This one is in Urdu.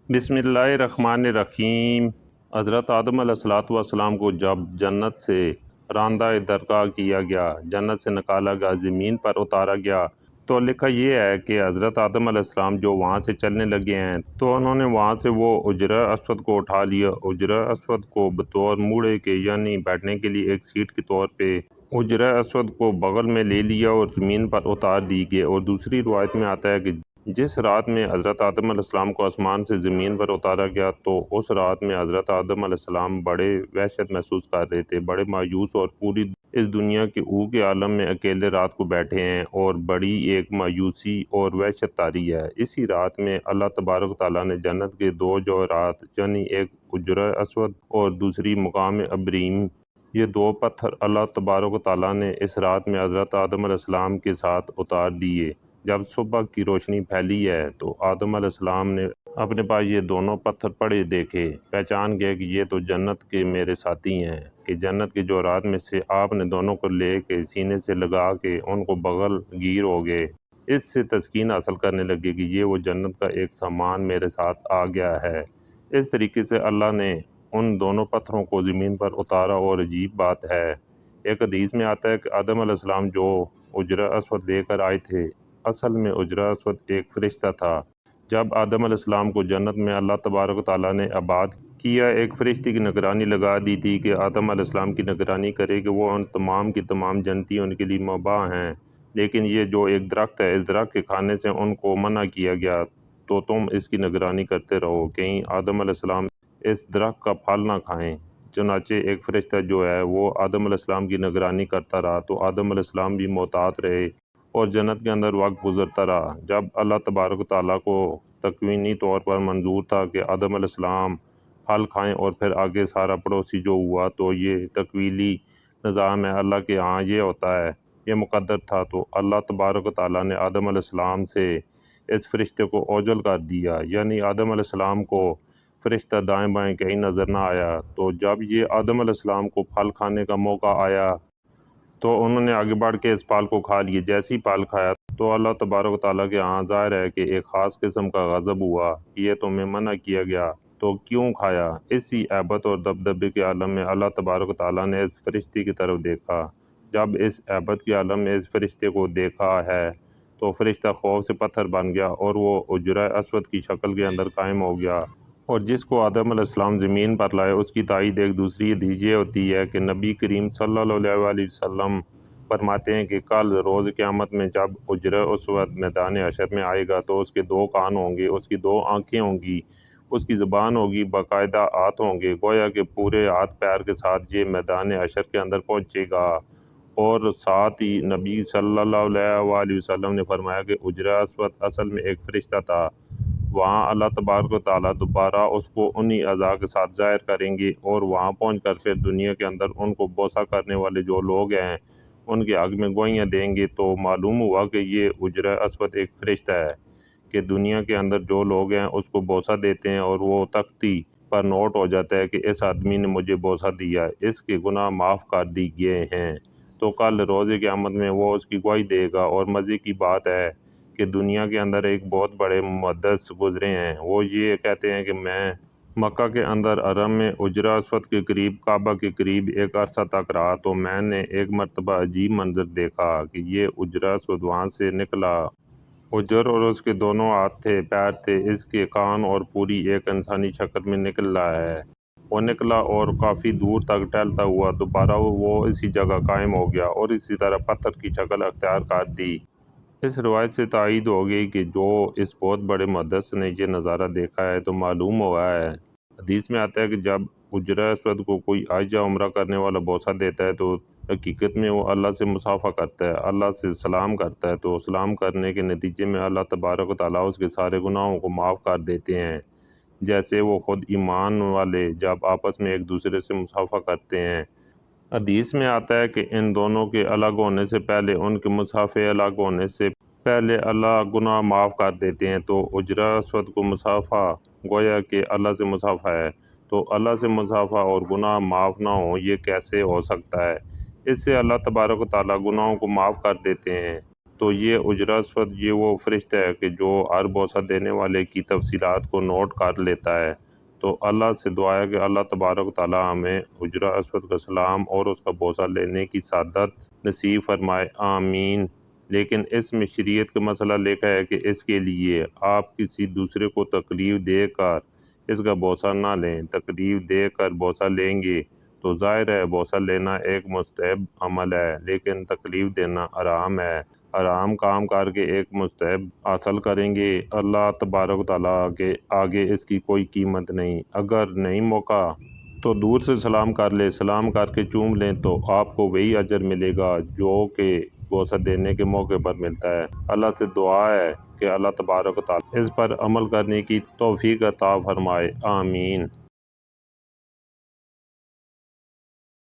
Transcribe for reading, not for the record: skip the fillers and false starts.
بسم اللہ الرحمن الرحیم۔ حضرت آدم علیہ السلام کو جب جنت سے راندہ درگاہ کیا گیا، جنت سے نکالا گیا، زمین پر اتارا گیا، تو لکھا یہ ہے کہ حضرت آدم علیہ السلام جو وہاں سے چلنے لگے ہیں تو انہوں نے وہاں سے وہ حجرہ اسود کو اٹھا لیا۔ حجرہ اسود کو بطور موڑے کے یعنی بیٹھنے کے لیے ایک سیٹ کے طور پہ حجرہ اسود کو بغل میں لے لیا اور زمین پر اتار دی گئی۔ اور دوسری روایت میں آتا ہے کہ جس رات میں حضرت آدم علیہ السلام کو آسمان سے زمین پر اتارا گیا تو اس رات میں حضرت آدم علیہ السلام بڑے وحشت محسوس کر رہے تھے، بڑے مایوس، اور پوری اس دنیا کے کے عالم میں اکیلے رات کو بیٹھے ہیں اور بڑی ایک مایوسی اور وحشت طاری ہے۔ اسی رات میں اللہ تبارک تعالیٰ نے جنت کے دو جوہرات یعنی ایک حجرہ اسود اور دوسری مقام ابراہیم، یہ دو پتھر اللہ تبارک تعالیٰ نے اس رات میں حضرت آدم علیہ السلام کے ساتھ اتار دیے۔ جب صبح کی روشنی پھیلی ہے تو آدم علیہ السلام نے اپنے پاس یہ دونوں پتھر پڑے دیکھے، پہچان گئے کہ یہ تو جنت کے میرے ساتھی ہیں، کہ جنت کے جوہرات میں سے آپ نے دونوں کو لے کے سینے سے لگا کے ان کو بغل گیر ہو گئے۔ اس سے تسکین حاصل کرنے لگے کہ یہ وہ جنت کا ایک سامان میرے ساتھ آ گیا ہے۔ اس طریقے سے اللہ نے ان دونوں پتھروں کو زمین پر اتارا۔ اور عجیب بات ہے، ایک حدیث میں آتا ہے کہ آدم علیہ السلام جو حجرہ اسود لے کر آئے تھے، اصل میں حجرہ اسود ایک فرشتہ تھا۔ جب آدم علیہ السلام کو جنت میں اللہ تبارک تعالیٰ نے آباد کیا، ایک فرشتے کی نگرانی لگا دی تھی کہ آدم علیہ السلام کی نگرانی کرے کہ وہ ان تمام کی تمام جنتی ان کے لیے مباح ہیں، لیکن یہ جو ایک درخت ہے، اس درخت کے کھانے سے ان کو منع کیا گیا، تو تم اس کی نگرانی کرتے رہو، کہیں آدم علیہ السلام اس درخت کا پھل نہ کھائیں۔ چنانچہ ایک فرشتہ جو ہے وہ آدم علیہ السلام کی نگرانی کرتا رہا، تو آدم علیہ السلام بھی محتاط رہے اور جنت کے اندر وقت گزرتا رہا۔ جب اللہ تبارک تعالیٰ کو تکوینی طور پر منظور تھا کہ آدم علیہ السلام پھل کھائیں اور پھر آگے سارا پڑوسی جو ہوا، تو یہ تکوینی نظام ہے، اللہ کے ہاں یہ ہوتا ہے، یہ مقدر تھا۔ تو اللہ تبارک تعالیٰ نے آدم علیہ السلام سے اس فرشتے کو اوجل کر دیا، یعنی آدم علیہ السلام کو فرشتہ دائیں بائیں کہیں نظر نہ آیا۔ تو جب یہ آدم علیہ السلام کو پھل کھانے کا موقع آیا تو انہوں نے آگے بڑھ کے اس پھل کو کھا لیے۔ جیسے ہی پھل کھایا تو اللہ تبارک تعالیٰ کے ہاں ظاہر ہے کہ ایک خاص قسم کا غضب ہوا کہ یہ تمہیں منع کیا گیا تو کیوں کھایا۔ اسی ہیبت اور دبدبے کے عالم میں اللہ تبارک تعالیٰ نے اس فرشتے کی طرف دیکھا۔ جب اس ہیبت کے عالم میں اس فرشتے کو دیکھا ہے تو فرشتہ خوف سے پتھر بن گیا اور وہ حجرہ اسود کی شکل کے اندر قائم ہو گیا۔ اور جس کو آدم علیہ السلام زمین پر لائے، اس کی تائید ایک دوسری حدیث یہ ہوتی ہے کہ نبی کریم صلی اللہ علیہ وسلم فرماتے ہیں کہ کل روز قیامت میں جب حجرہ اسود میدان حشر میں آئے گا تو اس کے دو کان ہوں گے، اس کی دو آنکھیں ہوں گی، اس کی زبان ہوگی، باقاعدہ ہاتھ ہوں گے، گویا کہ پورے ہاتھ پیر کے ساتھ یہ میدان حشر کے اندر پہنچے گا۔ اور ساتھ ہی نبی صلی اللہ علیہ وسلم نے فرمایا کہ حجرہ اسود اصل میں ایک فرشتہ تھا۔ وہاں اللہ تبارک و تعالیٰ دوبارہ اس کو انہی اعضاء کے ساتھ ظاہر کریں گے اور وہاں پہنچ کر پھر دنیا کے اندر ان کو بوسہ کرنے والے جو لوگ ہیں ان کے حق میں گوئیاں دیں گے۔ تو معلوم ہوا کہ یہ حجرہ اسود ایک فرشتہ ہے کہ دنیا کے اندر جو لوگ ہیں اس کو بوسہ دیتے ہیں اور وہ تختی پر نوٹ ہو جاتا ہے کہ اس آدمی نے مجھے بوسہ دیا، اس کے گناہ معاف کر دی گئے ہیں۔ تو کل روز قیامت میں وہ اس کی گواہی دے گا۔ اور مزے کی بات ہے کہ دنیا کے اندر ایک بہت بڑے محدث گزرے ہیں، وہ یہ کہتے ہیں کہ میں مکہ کے اندر حرم میں حجرہ اسود کے قریب کعبہ کے قریب ایک عرصہ تک رہا، تو میں نے ایک مرتبہ عجیب منظر دیکھا کہ یہ حجرہ اسود وہاں سے نکلا۔ حجر اور اس کے دونوں ہاتھ تھے، پیر تھے، اس کے کان اور پوری ایک انسانی شکل میں نکل رہا ہے۔ وہ نکلا اور کافی دور تک ٹہلتا ہوا دوبارہ وہ اسی جگہ قائم ہو گیا اور اسی طرح پتھر کی شکل اختیار کر دی۔ اس روایت سے تائید ہو گئی کہ جو اس بہت بڑے محدث نے یہ نظارہ دیکھا ہے تو معلوم ہوا ہے، حدیث میں آتا ہے کہ جب حجرہ اسود کو کوئی حج یا عمرہ کرنے والا بوسہ دیتا ہے تو حقیقت میں وہ اللہ سے مصافحہ کرتا ہے، اللہ سے سلام کرتا ہے، تو سلام کرنے کے نتیجے میں اللہ تبارک و تعالیٰ اس کے سارے گناہوں کو معاف کر دیتے ہیں، جیسے وہ خود ایمان والے جب آپس میں ایک دوسرے سے مصافحہ کرتے ہیں۔ حدیث میں آتا ہے کہ ان دونوں کے الگ ہونے سے پہلے، ان کے مصافحے الگ ہونے سے پہلے اللہ گناہ معاف کر دیتے ہیں۔ تو حجرہ اسود کو مصافحہ گویا کہ اللہ سے مصافحہ ہے، تو اللہ سے مصافحہ اور گناہ معاف نہ ہوں یہ کیسے ہو سکتا ہے؟ اس سے اللہ تبارک و تعالیٰ گناہوں کو معاف کر دیتے ہیں۔ تو یہ حجر اسود یہ وہ فرشتہ ہے کہ جو ہر بوسہ دینے والے کی تفصیلات کو نوٹ کر لیتا ہے۔ تو اللہ سے دعا ہے کہ اللہ تبارک و تعالی ہمیں حجر اسود کا سلام اور اس کا بوسہ لینے کی سعادت نصیب فرمائے، آمین۔ لیکن اس میں شریعت کا مسئلہ لکھا ہے کہ اس کے لیے آپ کسی دوسرے کو تکلیف دے کر اس کا بوسہ نہ لیں۔ تکلیف دے کر بوسہ لیں گے تو ظاہر ہے بوسہ لینا ایک مستحب عمل ہے، لیکن تکلیف دینا حرام ہے۔ حرام کام کر کے ایک مستحب حاصل کریں گے، اللہ تبارک و تعالیٰ کے آگے اس کی کوئی قیمت نہیں۔ اگر نہیں موقع تو دور سے سلام کر لیں، سلام کر کے چوم لیں تو آپ کو وہی اجر ملے گا جو کہ بوسہ دینے کے موقع پر ملتا ہے۔ اللہ سے دعا ہے کہ اللہ تبارک و تعالیٰ اس پر عمل کرنے کی توفیق عطا فرمائے، آمین۔